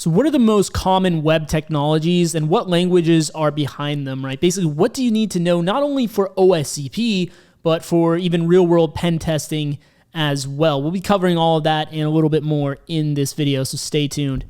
So what are the most common web technologies and what languages are behind them, right? Basically, what do you need to know not only for OSCP, but for even real-world pen testing as well? We'll be covering all of that and a little bit more in this video, so stay tuned.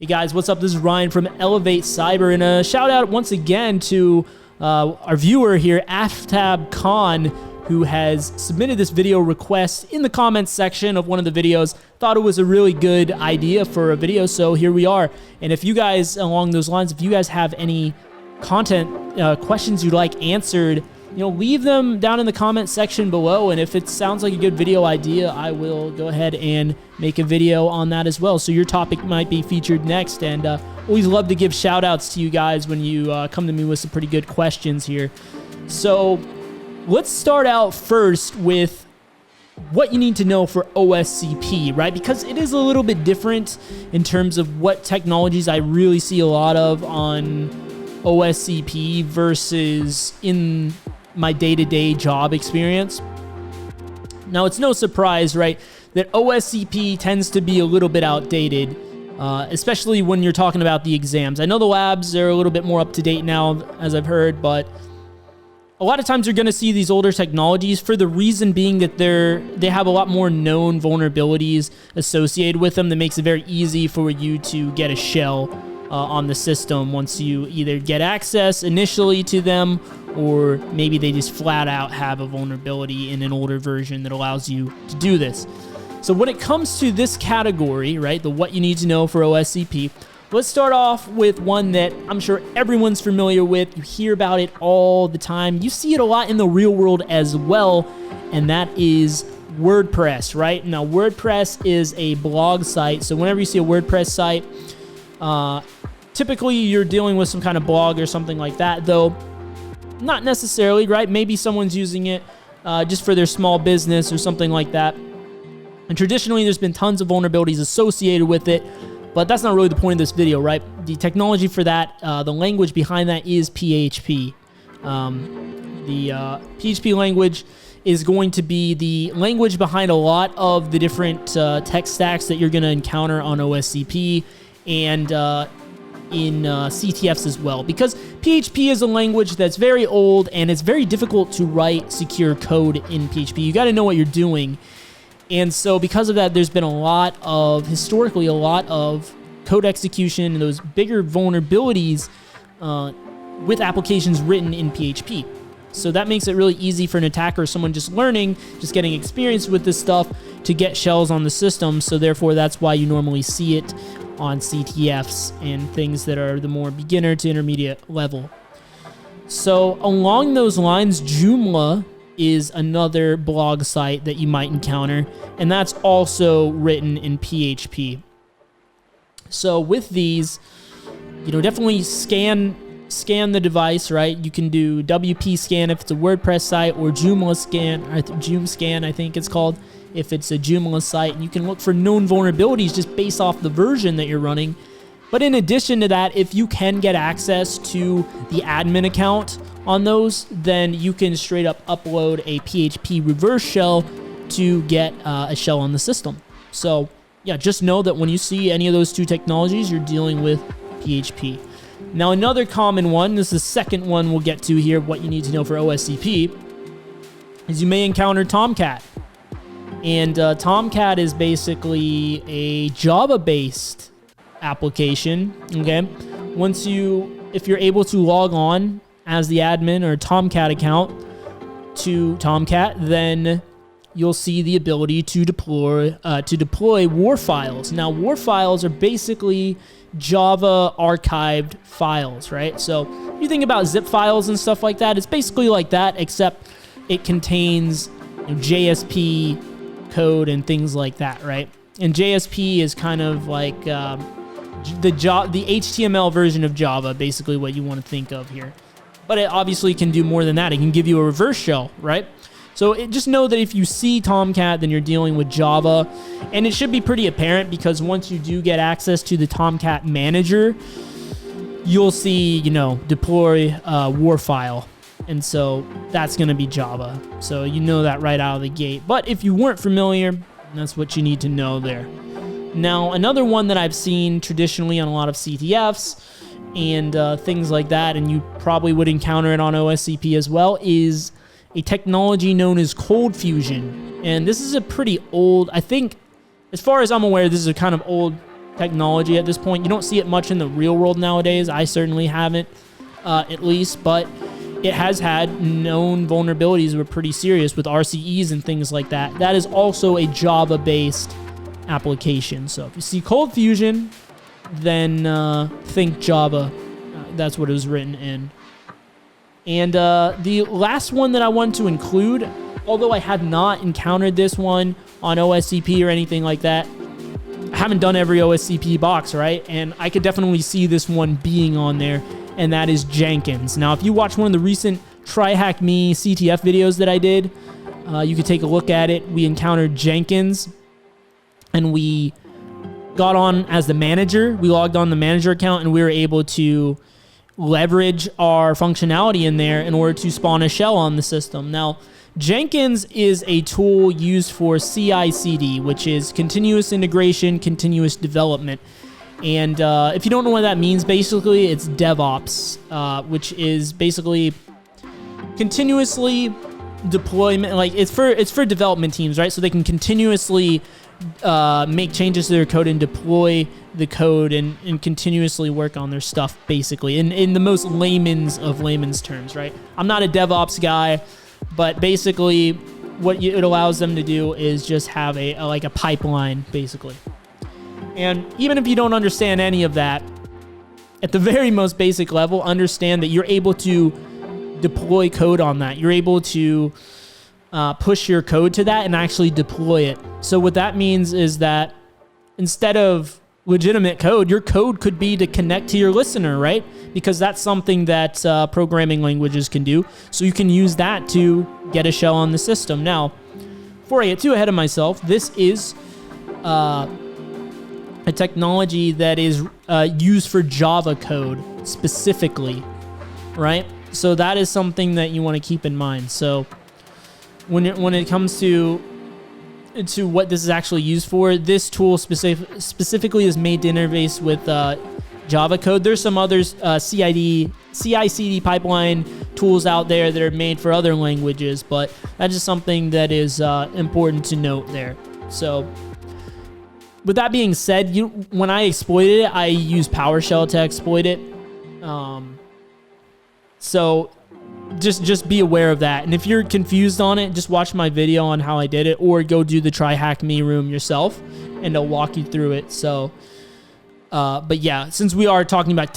Hey guys, what's up? This is Ryan from elevatecyber, and a shout out once again to our viewer here, Aftab Khan, who has submitted this video request in the comments section of one of the videos. Thought it was a really good idea for a video, so here we are. And if you guys, along those lines, if you guys have any content questions you'd like answered, leave them down in the comment section below, and if it sounds like a good video idea, I will go ahead and make a video on that as well. So your topic might be featured next, and always love to give shout outs to you guys when you come to me with some pretty good questions here. So let's start out first with what you need to know for OSCP, right? Because it is a little bit different in terms of what technologies I really see a lot of on OSCP versus in my day-to-day job experience. Now, it's no surprise, right, that OSCP tends to be a little bit outdated, especially when you're talking about the exams. I know the labs are a little bit more up-to-date now, as I've heard, but a lot of times you're going to see these older technologies for the reason being that they have a lot more known vulnerabilities associated with them that makes it very easy for you to get a shell on the system once you either get access initially to them, or maybe they just flat out have a vulnerability in an older version that allows you to do this. So when it comes to this category, right, the what you need to know for OSCP, let's start off with one that I'm sure everyone's familiar with. You hear about it all the time. You see it a lot in the real world as well, and that is WordPress, right? Now, WordPress is a blog site, so whenever you see a WordPress site, typically you're dealing with some kind of blog or something like that, though not necessarily, right? Maybe someone's using it just for their small business or something like that. And traditionally, there's been tons of vulnerabilities associated with it, but that's not really the point of this video, right? The technology for that, the language behind that is PHP. The PHP language is going to be the language behind a lot of the different tech stacks that you're going to encounter on OSCP and in CTFs as well, because PHP is a language that's very old and it's very difficult to write secure code in PHP. You got to know what you're doing. And so because of that, there's been historically a lot of code execution and those bigger vulnerabilities with applications written in PHP. So that makes it really easy for an attacker or someone just learning, just getting experience with this stuff to get shells on the system. So therefore, that's why you normally see it on CTFs and things that are the more beginner to intermediate level. So along those lines, Joomla is another blog site that you might encounter, and that's also written in PHP. So with these, definitely scan the device, right? You can do WP scan if it's a WordPress site, or Joomla scan, or Joom scan, I think it's called, if it's a Joomla site. And you can look for known vulnerabilities just based off the version that you're running. But in addition to that, if you can get access to the admin account on those, then you can straight up upload a PHP reverse shell to get a shell on the system. So yeah, just know that when you see any of those two technologies, you're dealing with PHP. Now, another common one, this is the second one we'll get to here, what you need to know for OSCP, is you may encounter Tomcat. And Tomcat is basically a Java-based application, okay? If you're able to log on as the admin or Tomcat account to Tomcat, then you'll see the ability to deploy WAR files. Now, WAR files are basically Java archived files, right? So you think about zip files and stuff like that, it's basically like that, except it contains JSP code and things like that, right? And JSP is kind of like the HTML version of Java, basically what you want to think of here. But it obviously can do more than that. It can give you a reverse shell, right? So just know that if you see Tomcat, then you're dealing with Java. And it should be pretty apparent, because once you do get access to the Tomcat manager, you'll see, deploy war file. And so that's going to be Java. So you know that right out of the gate. But if you weren't familiar, that's what you need to know there. Now, another one that I've seen traditionally on a lot of CTFs and things like that, and you probably would encounter it on OSCP as well, is a technology known as cold fusion. And this is a pretty old, I think, as far as I'm aware, this is a kind of old technology at this point. You don't see it much in the real world nowadays. I certainly haven't, at least, but it has had known vulnerabilities that were pretty serious with RCEs and things like that. That is also a Java-based application. So if you see cold fusion, then think Java. That's what it was written in. And the last one that I want to include, although I have not encountered this one on OSCP or anything like that, I haven't done every OSCP box, right? And I could definitely see this one being on there, and that is Jenkins. Now, if you watch one of the recent Try Hack Me CTF videos that I did, you could take a look at it. We encountered Jenkins, and we got on as the manager. We logged on the manager account, and we were able to leverage our functionality in there in order to spawn a shell on the system. Now, Jenkins is a tool used for CI/CD, which is continuous integration, continuous development. And if you don't know what that means, basically it's DevOps, which is basically continuously deployment. Like it's for development teams, right? So they can continuously make changes to their code and deploy the code and continuously work on their stuff, basically, in the most layman's terms, right? I'm not a DevOps guy, but basically what it allows them to do is just have a pipeline, basically. And even if you don't understand any of that, at the very most basic level, understand that you're able to deploy code on that. You're able to push your code to that and actually deploy it. So what that means is that instead of legitimate code, your code could be to connect to your listener, right? Because that's something that programming languages can do. So you can use that to get a shell on the system. Now, before I get too ahead of myself, this is a technology that is used for Java code specifically, right? So that is something that you want to keep in mind. So when it comes to what this is actually used for, this tool specifically is made to interface with Java code. There's some others, CI/CD pipeline tools out there that are made for other languages, but that's just something that is important to note there. So with that being said, when I exploited it, I used PowerShell to exploit it. So just be aware of that. And if you're confused on it, just watch my video on how I did it, or go do the Try Hack Me room yourself, and they'll walk you through it. So, but yeah, since we are talking about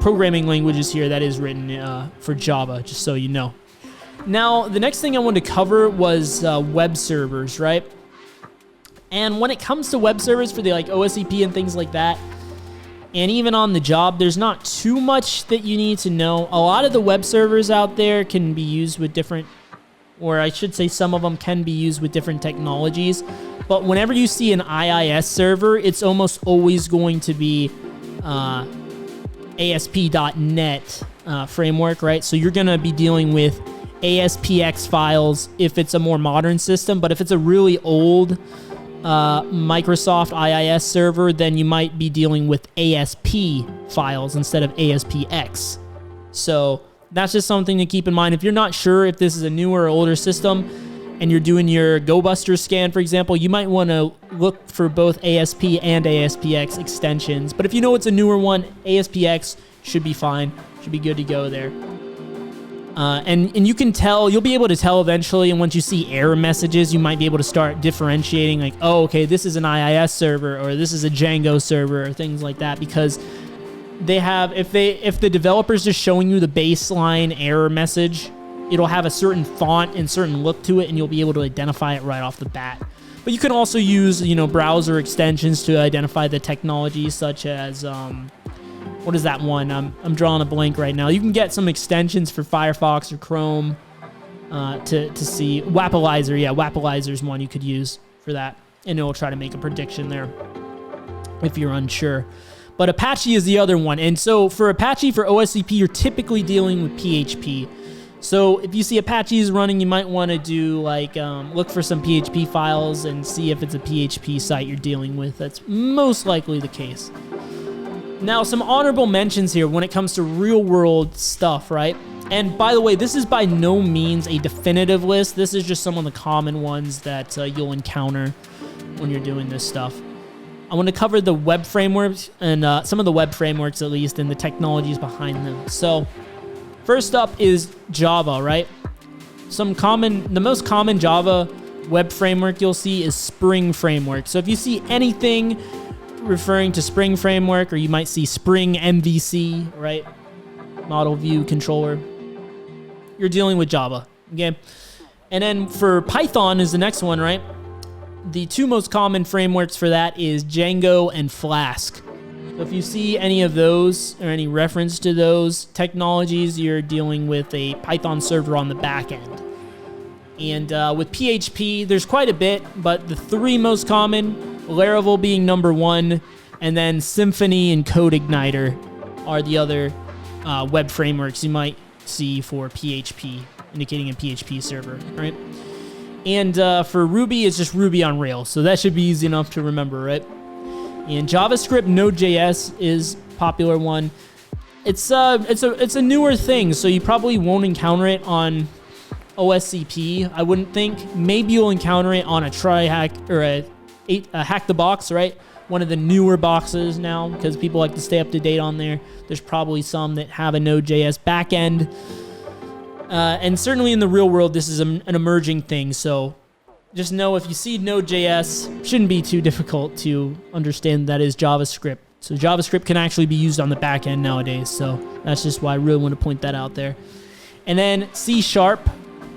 programming languages here, that is written for Java, just so you know. Now, the next thing I wanted to cover was web servers, right? And when it comes to web servers for the OSCP and things like that, and even on the job, there's not too much that you need to know. A lot of the web servers out there can be used with different, or I should say some of them can be used with different technologies. But whenever you see an IIS server, it's almost always going to be ASP.NET framework, right? So you're going to be dealing with ASPX files if it's a more modern system. But if it's a really old Microsoft IIS server, then you might be dealing with ASP files instead of ASPX. So that's just something to keep in mind. If you're not sure if this is a newer or older system and you're doing your GoBuster scan, for example, you might want to look for both ASP and ASPX extensions. But if you know it's a newer one, ASPX should be fine, should be good to go there. And you can tell, you'll be able to tell eventually, and once you see error messages, you might be able to start differentiating, like, oh, okay, this is an IIS server, or this is a Django server, or things like that, because they have, if the developer's just showing you the baseline error message, it'll have a certain font and certain look to it, and you'll be able to identify it right off the bat. But you can also use, browser extensions to identify the technologies, such as, what is that one? I'm drawing a blank right now. You can get some extensions for Firefox or Chrome to see. Wapalizer, yeah, Wapalizer's one you could use for that, and it will try to make a prediction there if you're unsure. But Apache is the other one. And so for Apache, for OSCP, you're typically dealing with PHP. So if you see Apache is running, you might want to do like look for some PHP files and see if it's a PHP site you're dealing with. That's most likely the case. Now, some honorable mentions here when it comes to real-world stuff, right? And by the way, this is by no means a definitive list. This is just some of the common ones that you'll encounter when you're doing this stuff. I want to cover the web frameworks and some of the web frameworks, at least, and the technologies behind them. So first up is Java, right? The most common Java web framework you'll see is Spring Framework. So if you see anything referring to Spring Framework, or you might see Spring MVC, right? Model View Controller, you're dealing with Java, okay? And then for Python is the next one, right? The two most common frameworks for that is Django and Flask. So if you see any of those or any reference to those technologies, you're dealing with a Python server on the back end. And with PHP, there's quite a bit, but the three most common, Laravel being number one, and then Symfony and CodeIgniter are the other web frameworks you might see for PHP, indicating a PHP server, right? And for Ruby, it's just Ruby on Rails, so that should be easy enough to remember, right? And JavaScript, Node.js is a popular one. It's a newer thing, so you probably won't encounter it on OSCP, I wouldn't think. Maybe you'll encounter it on a TryHack or a Hack the Box, right? One of the newer boxes now, because people like to stay up to date on there. There's probably some that have a Node.js backend. And certainly in the real world, this is an emerging thing. So just know if you see Node.js, shouldn't be too difficult to understand that is JavaScript. So JavaScript can actually be used on the back end nowadays. So that's just why I really want to point that out there. And then C#,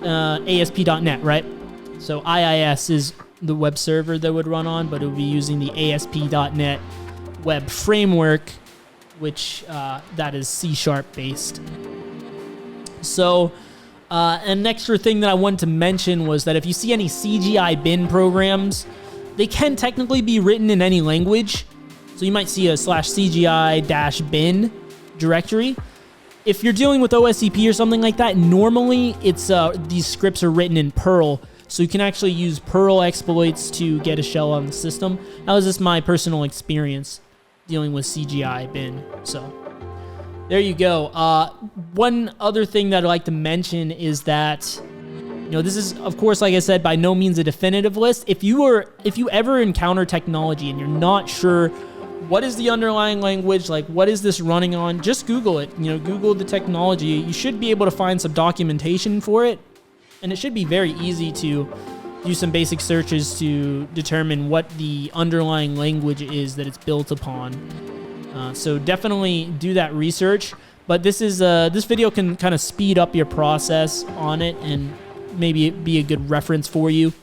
ASP.NET, right? So IIS is the web server that would run on, but it would be using the ASP.NET web framework, which that is C# based. So an extra thing that I wanted to mention was that if you see any CGI bin programs, they can technically be written in any language. So you might see a /CGI-bin directory. If you're dealing with OSCP or something like that, normally it's these scripts are written in Perl. So you can actually use Perl exploits to get a shell on the system. That was just my personal experience dealing with CGI bin. So there you go. One other thing that I'd like to mention is that, this is, of course, like I said, by no means a definitive list. If you ever encounter technology and you're not sure what is the underlying language, like what is this running on, just Google it. Google the technology. You should be able to find some documentation for it. And it should be very easy to do some basic searches to determine what the underlying language is that it's built upon. So definitely do that research. But this video can kind of speed up your process on it and maybe be a good reference for you.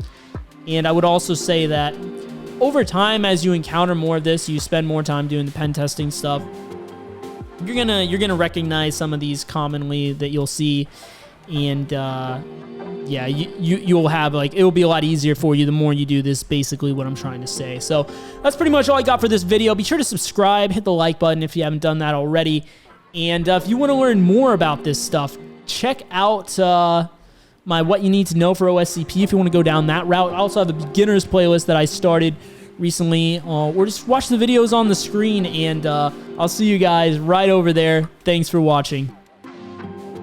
And I would also say that over time, as you encounter more of this, you spend more time doing the pen testing stuff, you're gonna recognize some of these commonly that you'll see. And yeah, you'll have, it'll be a lot easier for you the more you do this, basically what I'm trying to say. So that's pretty much all I got for this video. Be sure to subscribe, hit the like button if you haven't done that already. And if you want to learn more about this stuff, check out my What You Need to Know for OSCP if you want to go down that route. I also have a beginners playlist that I started recently, or just watch the videos on the screen, and I'll see you guys right over there. Thanks for watching.